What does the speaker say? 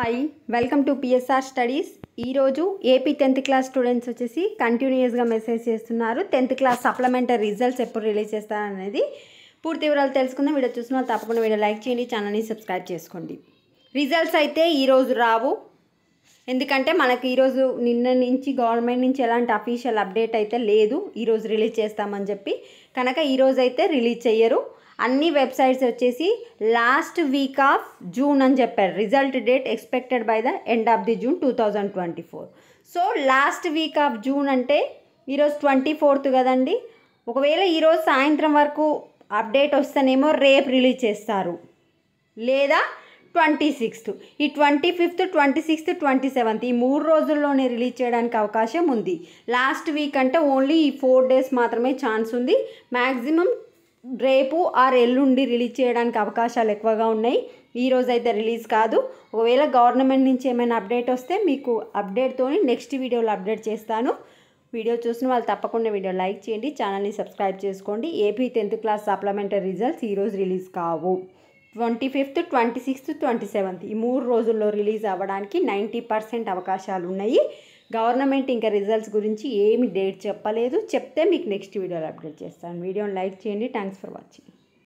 Hi welcome to PSR studies. ఈరోజు AP 10th class students వచ్చేసి కంటిన్యూస్గా మెసేజ్ చేస్తున్నారు 10th క్లాస్ సప్లిమెంటరీ రిజల్ట్స్ ఎప్పుడు రిలీజ్ చేస్తారనేది పూర్తి వివరాలు తెలుసుకుందాం. వీడియో చూసిన వాళ్ళు తప్పకుండా వీడియో లైక్ చేయండి, ఛానల్ని సబ్స్క్రైబ్ చేసుకోండి. రిజల్ట్స్ అయితే ఈరోజు రావు, ఎందుకంటే మనకు ఈరోజు నిన్న నుంచి గవర్నమెంట్ నుంచి ఎలాంటి అఫీషియల్ అప్డేట్ అయితే లేదు ఈరోజు రిలీజ్ చేస్తామని చెప్పి, కనుక ఈరోజు అయితే రిలీజ్ చెయ్యరు. అన్ని వెబ్సైట్స్ వచ్చేసి లాస్ట్ వీక్ ఆఫ్ జూన్ అని చెప్పారు. Result date expected by the end of the June 2024. So last week off June అంటే ఈరోజు 24th కదండి. ఒకవేళ ఈరోజు సాయంత్రం వరకు అప్డేట్ వస్తేనేమో రేపు రిలీజ్ చేస్తారు, లేదా 26th, ఈ 25th, 26th, 27th ఈ 3 రోజుల్లోనే రిలీజ్ చేయడానికి అవకాశం ఉంది. లాస్ట్ వీక్ అంటే ఓన్లీ ఈ 4 days మాత్రమే ఛాన్స్ ఉంది. మ్యాక్సిమం రేపు ఆర్ ఎల్లుండి రిలీజ్ చేయడానికి అవకాశాలు ఎక్కువగా ఉన్నాయి. ఈరోజు అయితే రిలీజ్ కాదు. ఒకవేళ గవర్నమెంట్ నుంచి ఏమైనా అప్డేట్ వస్తే మీకు అప్డేట్తో నెక్స్ట్ వీడియోలో అప్డేట్ చేస్తాను. వీడియో చూసిన వాళ్ళు తప్పకుండా వీడియో లైక్ చేయండి, ఛానల్ని సబ్స్క్రైబ్ చేసుకోండి. AP 10th class supplementary results ఈరోజు రిలీజ్ కావు. 25th, 26th, 27th ఈ 3 రోజుల్లో రిలీజ్ అవ్వడానికి 90% అవకాశాలు ఉన్నాయి. గవర్నమెంట్ ఇంకా రిజల్ట్స్ గురించి ఏమి డేట్ చెప్పలేదు. చెప్తే మీకు నెక్స్ట్ వీడియోలో అప్డేట్ చేస్తాను. వీడియోని లైక్ చేయండి. Thanks for watching.